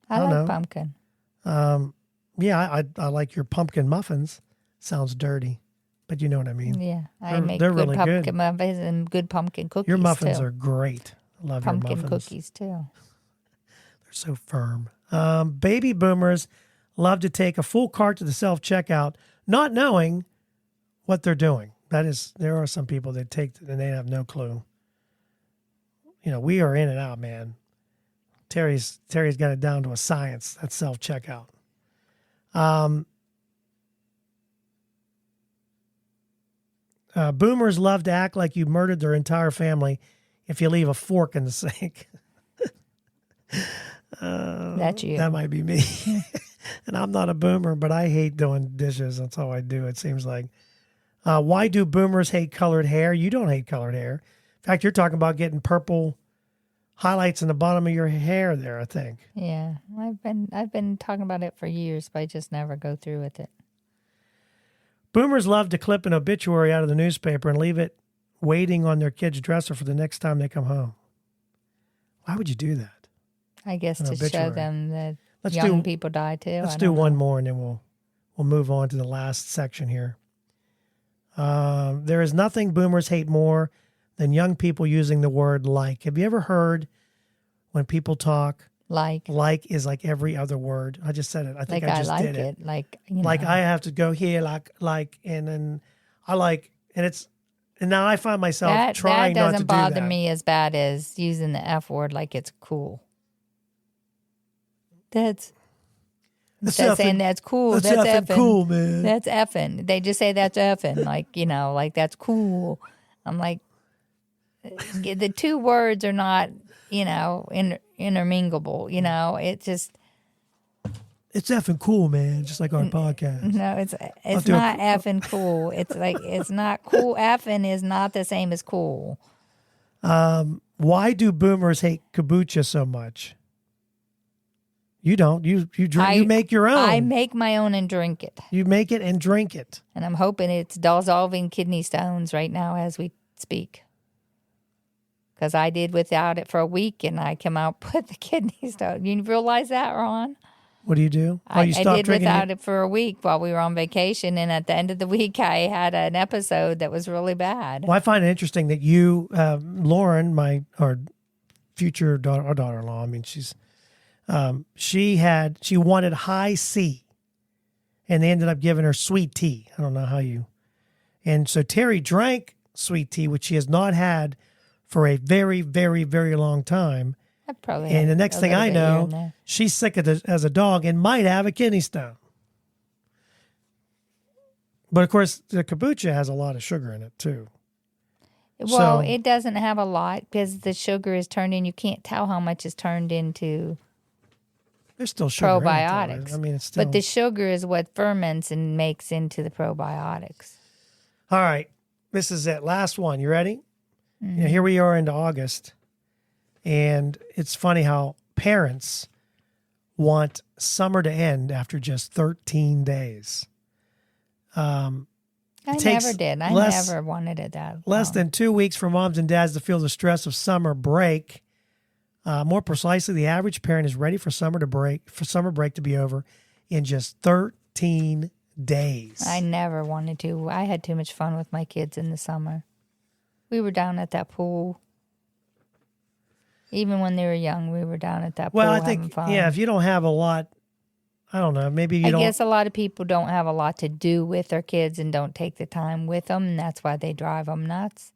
I
don't
like
know.
pumpkin.
Yeah, I like your pumpkin muffins. Sounds dirty, but you know what I mean.
Yeah, I
They're-
make
they're
good
really
pumpkin
good.
muffins and good pumpkin cookies.
Your muffins
too.
are great. I love your
pumpkin
muffins.
cookies too.
They're so firm. Baby boomers love to take a full cart to the self-checkout, not knowing what they're doing. There are some people that take and they have no clue. You know, we are in and out, man. Terry's got it down to a science. That's self-checkout. Boomers love to act like you murdered their entire family if you leave a fork in the sink.
That's you.
That might be me. And I'm not a boomer, but I hate doing dishes. That's all I do, it seems like. Why do boomers hate colored hair? You don't hate colored hair. In fact, you're talking about getting purple highlights in the bottom of your hair there, I think.
Yeah, I've been talking about it for years, but I just never go through with it.
Boomers love to clip an obituary out of the newspaper and leave it waiting on their kid's dresser for the next time they come home. Why would you do that?
I guess
An
to show
obituary.
them that
Let's
young
do-
people die too.
Let's
I
do
don't
one
know.
more and then we'll move on to the last section here. There is nothing boomers hate more than young people using the word like. Have you ever heard when people talk,
Like
is like every other word? I just said it. I think
I
just
like
did it.
it. Like you
Like
know.
I have to go here, and then I like, and now I find myself
that
trying not to
doesn't
do
bother
that.
me as bad as using the F word like it's cool. That's instead of saying that's cool. That's effing
cool, man.
That's effing. They just say that's effing. Like, you know, like that's cool. I'm like, the two words are not, you know, interminglable. You know, it just,
It's effing cool, man. Just like our podcast.
no, it's
do a-
not effing cool. It's like, it's not cool. Effing is not the same as cool.
Why do boomers hate kombucha so much? You don't. You drink. You make your own.
I make my own and drink it.
You make it and drink it.
And I'm hoping it's dissolving kidney stones right now as we speak. Because I did without it for a week and I come out with the kidney stone. You realize that, Ron?
What do you do?
I
You stopped
did
drinking
without it for a week while we were on vacation. And at the end of the week, I had an episode that was really bad.
Well, I find it interesting that you, Lauren, our future daughter-in-law. I mean, she wanted high C, and they ended up giving her sweet tea. I don't know how you. And so Terry drank sweet tea, which she has not had for a very, very, very long time.
I probably
And
had
the next
a
thing
little
I
bit here
know,
and there.
she's sick as a dog and might have a kidney stone. But of course, the kombucha has a lot of sugar in it too.
Well,
So-
it doesn't have a lot because the sugar is turned in. You can't tell how much is turned into
There's still sugar in it, though.
probiotics.
I mean, it's still.
But the sugar is what ferments and makes into the probiotics.
All right, this is it. Last one. You ready? You know, here we are into August, and it's funny how parents want summer to end after just 13 days.
I
takes
never did. I
less-
never wanted it that
Less
long.
than 2 weeks for moms and dads to feel the stress of summer break. More precisely, the average parent is ready for summer break to be over in just 13 days.
I never wanted to. I had too much fun with my kids in the summer. We were down at that pool. Even when they were young, we were down at that pool
Well, I
having
think,
fun.
yeah, if you don't have a lot, I don't know, maybe you
I
don't.
guess a lot of people don't have a lot to do with their kids and don't take the time with them, and that's why they drive them nuts.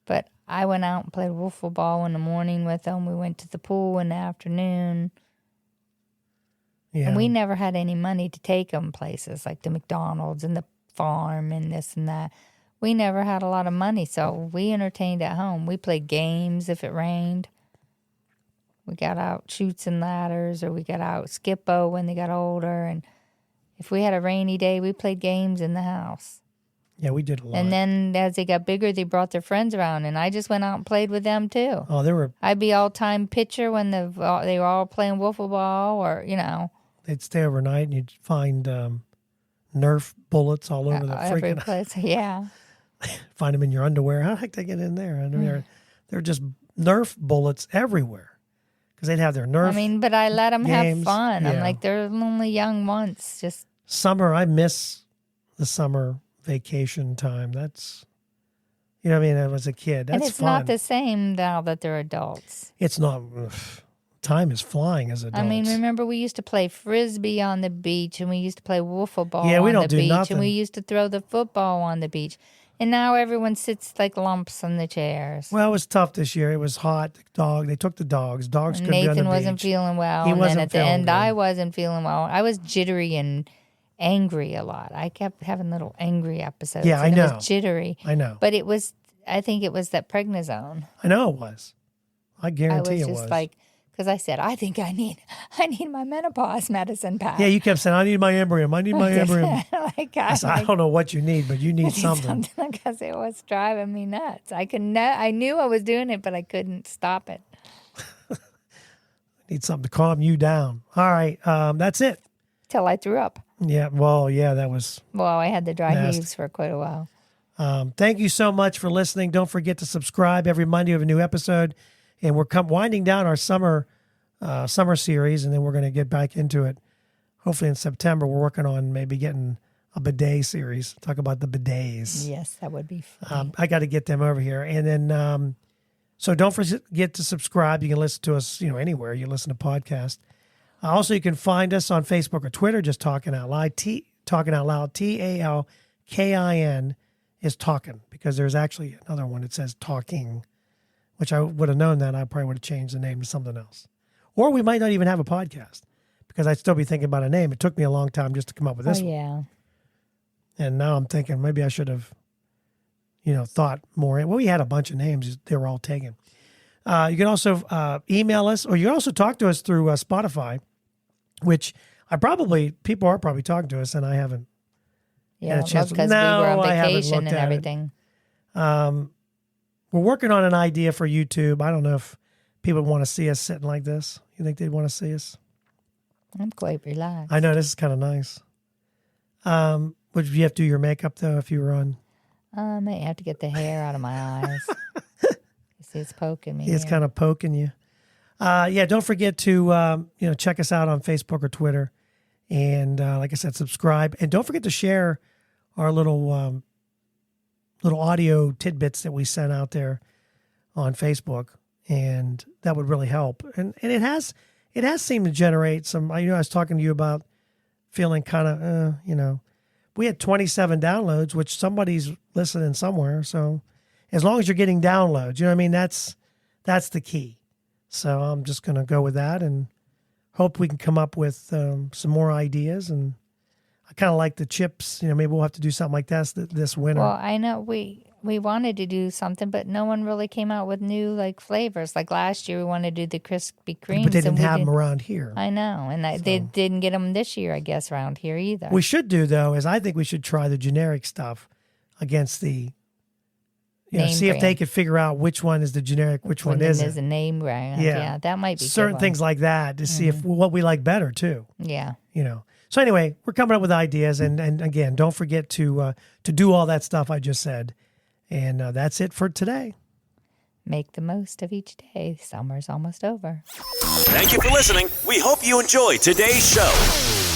But I went out and played wiffle ball in the morning with them. We went to the pool in the afternoon.
Yeah.
And we never had any money to take them places like the McDonald's and the farm and this and that. We never had a lot of money, so we entertained at home. We played games if it rained. We got out Chutes and Ladders, or we got out Skip-Bo when they got older. And if we had a rainy day, we played games in the house.
Yeah, we did a lot.
And then as they got bigger, they brought their friends around, and I just went out and played with them too.
Oh, there were.
I'd be all-time pitcher when they were all playing wiffle ball, or
They'd stay overnight, and you'd find Nerf bullets all over the
every
freaking.
place. Yeah.
Find them in your underwear. How the heck they get in there? I mean, they're just Nerf bullets everywhere because they'd have their Nerf.
I mean, but I let them
games.
have fun.
Yeah.
I'm like, they're only young once. Just
Summer, I miss the summer vacation time. That's, you know what I mean? I was a kid. That's
and it's
fun.
not the same now that they're adults.
It's not. Time is flying as adults.
I mean, remember we used to play frisbee on the beach, and we used to play wiffle ball
Yeah, we
on
don't
the
do
beach,
nothing.
and we used to throw the football on the beach. And now everyone sits like lumps on the chairs.
Well, it was tough this year. It was hot. They took the dogs. Dogs
And
couldn't be on the
Nathan wasn't
beach.
feeling well.
He
And
wasn't
then at the
feeling
end,
good.
I wasn't feeling well. I was jittery and angry a lot. I kept having little angry episodes.
Yeah, I
and
know.
It was jittery.
I know.
But I think it was that prednisone.
I know it was. I
I
guarantee
was
it
just
was.
like, because I said, I think I need my menopause medicine pack.
Yeah, you kept saying, I need my Embrium. I need my Embrium.
like,
I said, I don't know what you need, but you need something.
because it was driving me nuts. I knew I was doing it, but I couldn't stop it.
Need something to calm you down. All right. That's it.
Till I threw up.
Yeah. Well, yeah, that was.
Well, I had the dry
Nasty.
heaves for quite a while.
Thank you so much for listening. Don't forget to subscribe. Every Monday we have a new episode. And we're winding down our summer series, and then we're going to get back into it. Hopefully in September, we're working on maybe getting a bidet series. Talk about the bidets.
Yes, that would be fun.
I got to get them over here. And then, so don't forget to subscribe. You can listen to us, anywhere you listen to podcasts. Also, you can find us on Facebook or Twitter, just Talking Out Loud. Talking Out Loud, TALKIN is talking, because there's actually another one that says talking, which I would have known that. I probably would have changed the name to something else. Or we might not even have a podcast, because I'd still be thinking about a name. It took me a long time just to come up with this one.
Yeah.
And now I'm thinking maybe I should have, thought more. Well, we had a bunch of names. They were all taken. You can also email us, or you can also talk to us through Spotify, which people are probably talking to us, and I haven't
Yeah,
had a chance.
because
No,
we were on
I haven't
vacation
looked
and
at it.
everything.
We're working on an idea for YouTube. I don't know if people want to see us sitting like this. You think they'd want to see us?
I'm quite relaxed.
I know this is kind of nice. Would you have to do your makeup though if you were on?
I might have to get the hair out of my eyes. You see, it's poking me.
It's
here.
kind of poking you. Yeah, don't forget to check us out on Facebook or Twitter, and like I said, subscribe, and don't forget to share our little audio tidbits that we sent out there on Facebook, and that would really help. And it has seemed to generate some. I was talking to you about feeling kind of we had 27 downloads, which somebody's listening somewhere. So as long as you're getting downloads, you know what I mean? That's the key. So I'm just going to go with that and hope we can come up with some more ideas. And I kind of like the chips. Maybe we'll have to do something like this winter.
Well, I know we wanted to do something, but no one really came out with new flavors. Like last year, we wanted to do the Krispy Kremes,
but they didn't
and we
have them around here.
I know, and they didn't get them this year, I guess, around here either.
We should do, though, is I think we should try the generic stuff against the,
Name
see if they
brand.
could figure out which one is the generic, which one
There's
isn't.
a name brand.
Yeah.
Yeah, that might be
Certain
good
things like that to see if what we like better, too.
Yeah.
So anyway, we're coming up with ideas, and again, don't forget to do all that stuff I just said. And that's it for today.
Make the most of each day. Summer's almost over.
Thank you for listening. We hope you enjoyed today's show.